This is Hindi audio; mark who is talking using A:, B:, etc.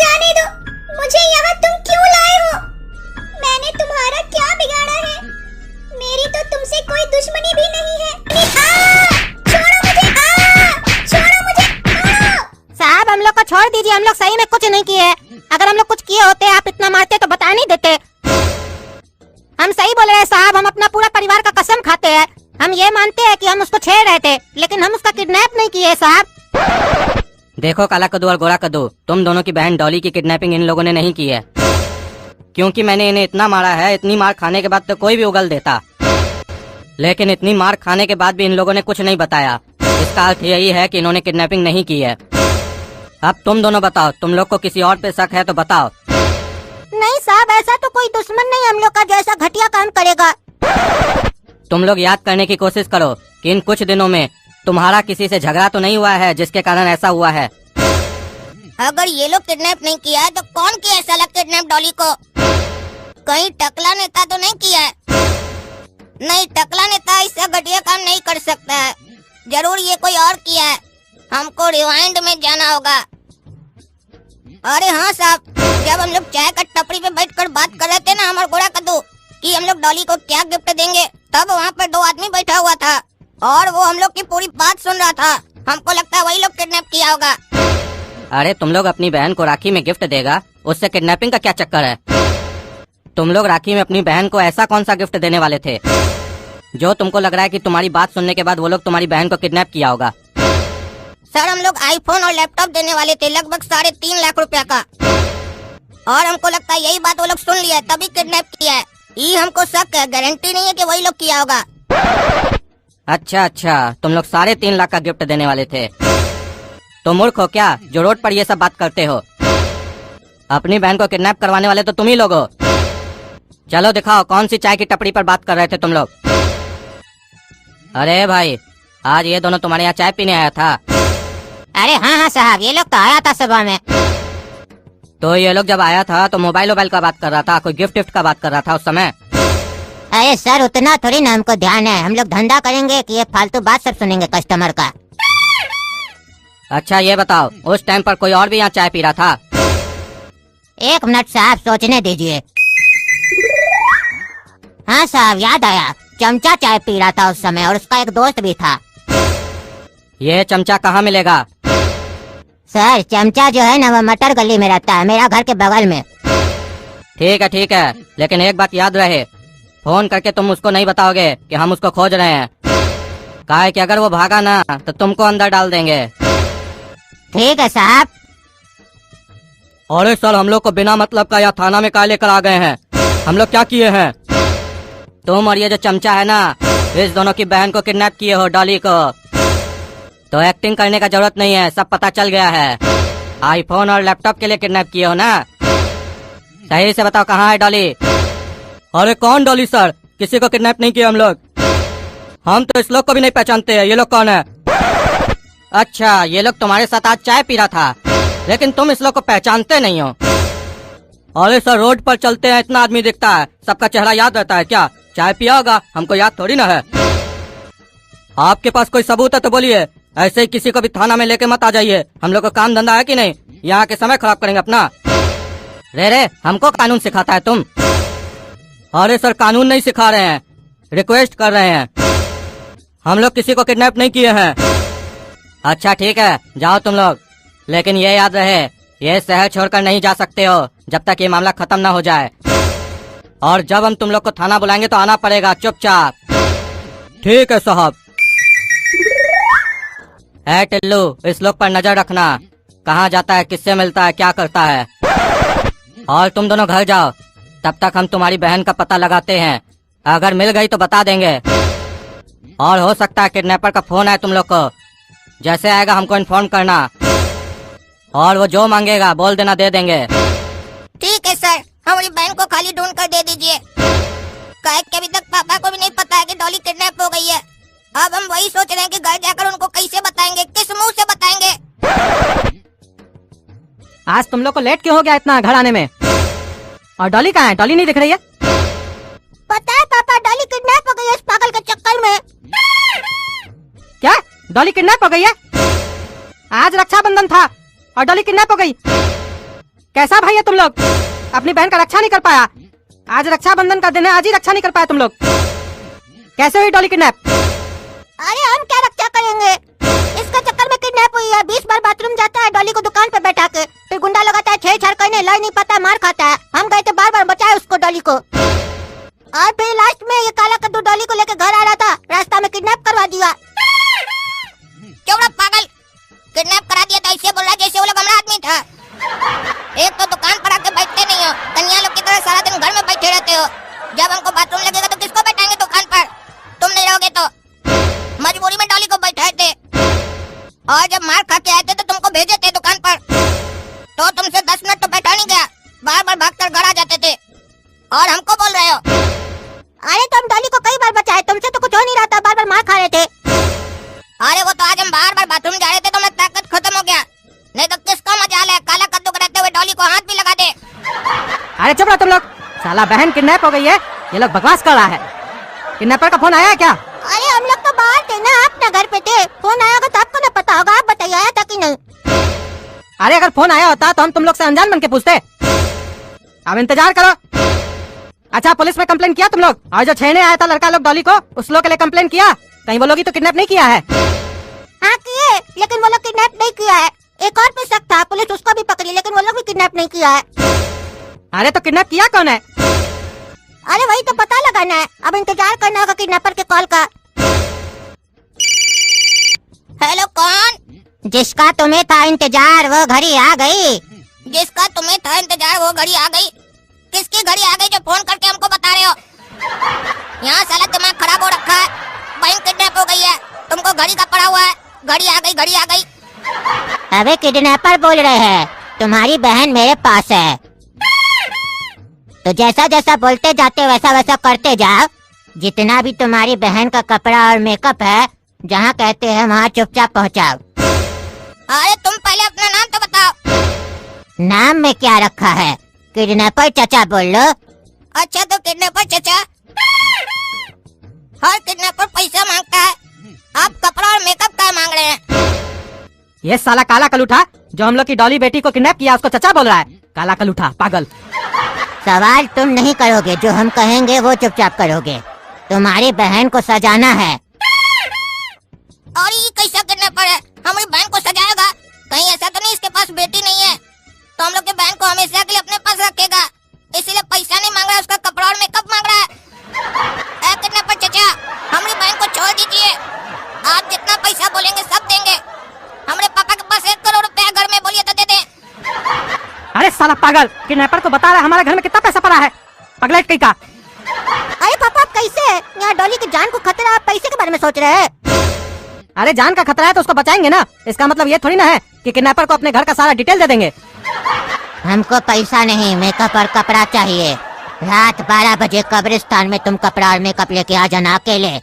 A: जाने दो, मुझे यहाँ तुम क्यों लाए हो? मैंने तुम्हारा क्या बिगाड़ा है? मेरी तो तुमसे कोई दुश्मनी भी नहीं है। छोड़ो मुझे, छोड़ो मुझे, छोड़ो।
B: साहब हम लोग को छोड़ दीजिए, हम लोग सही में कुछ नहीं किए। अगर हम लोग कुछ किए होते आप इतना मारते तो बता नहीं देते। हम सही बोल रहे हैं साहब, हम अपना पूरा परिवार का कसम खाते हैं। हम ये मानते हैं कि हम उसको छेड़ रहे थे, लेकिन हम उसका किडनैप नहीं किए साहब।
C: देखो काला कद्दू और गोरा कद्दू, तुम दोनों की बहन डॉली की किडनैपिंग इन लोगों ने नहीं की है, क्योंकि मैंने इन्हें इतना मारा है। इतनी मार खाने के बाद तो कोई भी उगल देता, लेकिन इतनी मार खाने के बाद भी इन लोगों ने कुछ नहीं बताया। इसका अर्थ यही है कि इन्होंने किडनैपिंग नहीं की है। अब तुम दोनों बताओ, तुम लोग को किसी और पे शक है तो बताओ।
B: नहीं साहब, ऐसा तो कोई दुश्मन नहीं हम लोग का जो ऐसा घटिया काम करेगा।
C: तुम लोग याद करने की कोशिश करो कि इन कुछ दिनों में तुम्हारा किसी से झगड़ा तो नहीं हुआ है जिसके कारण ऐसा हुआ है।
B: अगर ये लोग किडनैप नहीं किया है तो कौन किया साला किडनैप डॉली को? कहीं टकला नेता तो नहीं किया है? नहीं, टकला नेता इससे घटिया काम नहीं कर सकता है। जरूर ये कोई और किया है। हमको रिवाइंड में जाना होगा। अरे हाँ साहब, जब हम लोग चाय का टपरी पे बैठकर बात कर रहे थे ना हमारे गोरा कद्दू कि हम लोग डॉली को क्या गिफ्ट देंगे, तब वहाँ पर 2 आदमी बैठा हुआ था और वो हम लोग की पूरी बात सुन रहा था। हमको लगता है वही लोग किडनैप किया होगा।
C: अरे तुम लोग अपनी बहन को राखी में गिफ्ट देगा, उससे किडनैपिंग का क्या चक्कर है? तुम लोग राखी में अपनी बहन को ऐसा कौन सा गिफ्ट देने वाले थे जो तुमको लग रहा है कि तुम्हारी बात सुनने के बाद वो लोग तुम्हारी बहन को किडनैप किया होगा?
B: सर हम लोग आईफोन और लैपटॉप देने वाले थे, लगभग 3.5 लाख रुपया का, और हमको लगता है यही बात वो लोग सुन लिया है तभी किडनैप किया है। ये हमको शक है, गारंटी नहीं है कि वही लोग किया होगा।
C: अच्छा, तुम लोग 3.5 लाख का गिफ्ट देने वाले थे। तो मूर्ख हो क्या जो रोड पर ये सब बात करते हो? अपनी बहन को किडनैप करवाने वाले तो तुम ही लोग हो। चलो दिखाओ कौन सी चाय की टपरी पर बात कर रहे थे तुम लोग। अरे भाई, आज ये दोनों तुम्हारे यहाँ चाय पीने आया था?
B: अरे हाँ साहब, ये लोग तो आया था सुबह में।
C: तो ये लोग जब आया था तो मोबाइल का बात कर रहा था, कोई गिफ्ट का बात कर रहा था उस समय?
B: अरे सर उतना थोड़ी ना हमको ध्यान है, हम लोग धंधा करेंगे कि ये फालतू बात सब सुनेंगे कस्टमर का।
C: अच्छा ये बताओ, उस टाइम पर कोई और भी यहाँ चाय पी रहा था?
B: 1 मिनट साहब, सोचने दीजिए। हाँ साहब, याद आया, चमचा चाय पी रहा था उस समय और उसका एक दोस्त भी था।
C: ये चमचा कहाँ मिलेगा?
B: सर चमचा जो है ना वो मटर गली में रहता है, मेरा घर के बगल में।
C: ठीक है, लेकिन एक बात याद रहे, फोन करके तुम उसको नहीं बताओगे कि हम उसको खोज रहे हैं। काहे कि अगर वो भागा ना तो तुमको अंदर डाल देंगे।
B: ठीक है साहब।
C: अरे सर, हम लोग को बिना मतलब का यहाँ थाना में काहे लेकर आ गए हैं? हम लोग क्या किए हैं? तुम और ये जो चमचा है ना, इस दोनों की बहन को किडनैप किए हो, डॉली को। तो एक्टिंग करने का जरूरत नहीं है, सब पता चल गया है। आईफोन और लैपटॉप के लिए किडनैप किए हो ना? सही से बताओ कहाँ है डॉली? अरे कौन डॉली सर? किसी को किडनैप नहीं किया हम लोग। हम तो इस लोग को भी नहीं पहचानते हैं। ये लोग कौन है? अच्छा, ये लोग तुम्हारे साथ आज चाय पी रहा था, लेकिन तुम इस लोग को पहचानते नहीं हो। अरे सर, रोड पर चलते हैं इतना आदमी दिखता है, सबका चेहरा याद रहता है क्या? चाय पिया होगा, हमको याद थोड़ी ना है। आपके पास कोई सबूत है तो बोलिए, ऐसे ही किसी को भी थाना में लेके मत आ जाइए। हम लोग को काम धंधा है कि नहीं? यहाँ के समय खराब करेंगे अपना। रे हमको कानून सिखाता है तुम? अरे सर, कानून नहीं सिखा रहे हैं, रिक्वेस्ट कर रहे हैं। हम लोग किसी को किडनैप नहीं किए हैं। अच्छा ठीक है, जाओ तुम लोग, लेकिन ये याद रहे, ये शहर छोड़कर नहीं जा सकते हो जब तक ये मामला खत्म ना हो जाए। और जब हम तुम लोग को थाना बुलाएंगे तो आना पड़ेगा चुपचाप। ठीक है साहब। ऐ टिल्लू, इस लोग पर नजर रखना, कहाँ जाता है, किससे मिलता है, क्या करता है। और तुम दोनों घर जाओ, तब तक हम तुम्हारी बहन का पता लगाते हैं। अगर मिल गई तो बता देंगे, और हो सकता है किडनैपर का फोन आए तुम लोग को। जैसे आएगा हमको इन्फॉर्म करना, और वो जो मांगेगा बोल देना, दे देंगे।
B: ठीक है सर, हमारी बहन को खाली ढूंढ कर दे दीजिए। काहे कि अभी तक पापा को भी नहीं पता है कि डॉली किडनैप हो गई है। अब हम वही सोच रहे हैं कि घर जाकर उनको कैसे बताएंगे, किस मुंह से बताएंगे।
C: आज तुम लोग को लेट क्यों हो गया इतना घर आने में? और डॉली कहाँ है? डॉली नहीं दिख रही है।
B: पता है पापा, डॉली किडनैप हो गई है इस पागल के चक्कर में।
C: क्या? डॉली किडनैप हो गई है? आज रक्षाबंधन था और डॉली किडनैप हो गई?
D: कैसा भाई है तुम लोग? अपनी बहन का रक्षा नहीं कर पाया। आज रक्षाबंधन का दिन है, आज ही रक्षा नहीं कर पाया तुम लोग। कैसे हुई डॉली किडनैप?
B: अरे हम क्या रक्षा करेंगे, इसका चक्कर में किडनैप हुई है। 20 बार बाथरूम जाता है डॉली को दुकान पे बैठा के, फिर गुंडा लगाता है, छेड़छाड़ करने, लड़ नहीं पाता, मार खाता है। हम गए थे बार बार बचाए उसको, डॉली को। और फिर लास्ट में ये काला कद्दू डॉली को लेके घर आ रहा था, रास्ता में किडनैप करवा दिया। क्यों पागल, किडनैप करा दिया था ऐसे बोल रहा जैसे वो लोग हमारा आदमी था। एक तो दुकान पर आके बैठते नहीं हो, कन्या लोग की तरह सारा दिन घर में बैठे रहते हो। जब हमको बाथरूम लगेगा तो किसको बैठाएंगे दुकान पर? तुम नहीं रहोगे तो। मजबूरी में डॉली को बैठाए थे, और जब मार खा के आए थे तो तुमको भेजे थे दुकान पर, तो तुमसे 10 मिनट तो बैठा नहीं गया, बार बार भागकर घर आ जाते थे। और हमको बोल रहे हो? अरे तुम डॉली को कई बार बचाए, तुमसे तो कुछ हो नहीं रहा था, बार बार मार खा रहे थे। अरे वो तो आज हम बार बार बाथरूम जा रहे थे तो मैं ताकत खत्म हो गया, नहीं तो किसका मजाल है काला कद्दू कराते हुए डॉली को हाथ भी लगा दे।
D: अरे चुप रहो तुम लोग, साला बहन किडनैप हो गई है, ये लोग बकवास कर रहा है। किडनैपर का फोन आया है क्या?
B: अरे हम लोग तो बाहर थे ना, अपने घर पे थे। फोन आया होगा तो आपको ना पता होगा, आप बताइए आया था कि नहीं?
D: अरे अगर फोन आया होता तो हम तुम लोग से अनजान बन के पूछते। अब इंतजार करो। अच्छा पुलिस में कंप्लेन किया तुम लोग? और जो छेड़ने आया था लड़का लोग डॉली को, उस लोग के लिए कंप्लेन किया? कहीं वो लोग ही तो किडनैप नहीं किया है?
B: हाँ किए, लेकिन वो लोग किडनैप नहीं किया है। एक और पे शक था, पुलिस उसको भी पकड़ी, लेकिन वो लोग भी किडनैप नहीं किया है।
D: अरे तो किडनैप किया कौन है?
B: अरे वही तो पता लगाना है, अब इंतजार करना होगा किडनैपर के कॉल का। हेलो कौन? जिसका तुम्हें था इंतजार वो घड़ी आ गई। जिसका तुम्हें था इंतजार वो घड़ी आ गई? किसकी घड़ी आ गई जो फोन करके हमको बता रहे हो? यहाँ साला दिमाग खराब हो रखा है, बहन किडनैप हो गई है, तुमको घड़ी का पड़ा हुआ है, घड़ी आ गई, घड़ी आ गई। अबे किडनैपर बोल रहे हैं, तुम्हारी बहन मेरे पास है, तो जैसा जैसा बोलते जाते वैसा वैसा करते जाओ। जितना भी तुम्हारी बहन का कपड़ा और मेकअप है, जहाँ कहते हैं वहाँ चुपचाप पहुँचाओ। अरे तुम पहले अपना नाम तो बताओ। नाम में क्या रखा है? किडनैपर चचा बोल लो। अच्छा तो किडनैपर चचा, हर किडनैपर पैसा मांगता है, आप कपड़ा और मेकअप का मांग रहे हैं?
D: ये साला काला कलूठा जो हम लोग की डॉली बेटी को किडनैप किया उसको चचा बोल रहा है। काला कलूठा पागल।
B: सवाल तुम नहीं करोगे, जो हम कहेंगे वो चुपचाप करोगे। तुम्हारी बहन को सजाना है। और ये कैसा किडनैपर है, हमारी बहन को सजाएगा? कहीं ऐसा तो नहीं इसके पास बेटी नहीं है, तो हम लोग की बहन को हमेशा के लिए अपने पास रखेगा, इसीलिए पैसा नहीं मांग रहा, उसका कपड़ा और मेकअप मांग रहा है। किडनैपर चचा, हमारी बहन को छोड़ दीजिए, आप जितना पैसा बोलेंगे सब देंगे। हमारे पापा के पास 1 करोड़ रुपया घर में, बोलिए तो दे दें।
D: अरे साला पागल, किडनैपर को बता रहा है हमारे घर में कितना पैसा पड़ा है, पगलेट कहीं का।
B: अरे पापा आप कैसे? यहाँ डॉली की जान को खतरा, आप पैसे के बारे में सोच रहे हैं?
D: अरे जान का खतरा है तो उसको बचाएंगे ना, इसका मतलब ये थोड़ी ना है कि किडनैपर को अपने घर का सारा डिटेल दे देंगे।
B: हमको पैसा नहीं, मेकअप और कपड़ा चाहिए। रात 12 बजे कब्रिस्तान में तुम कपड़ा और मेकअप लेके आ जाना अकेले।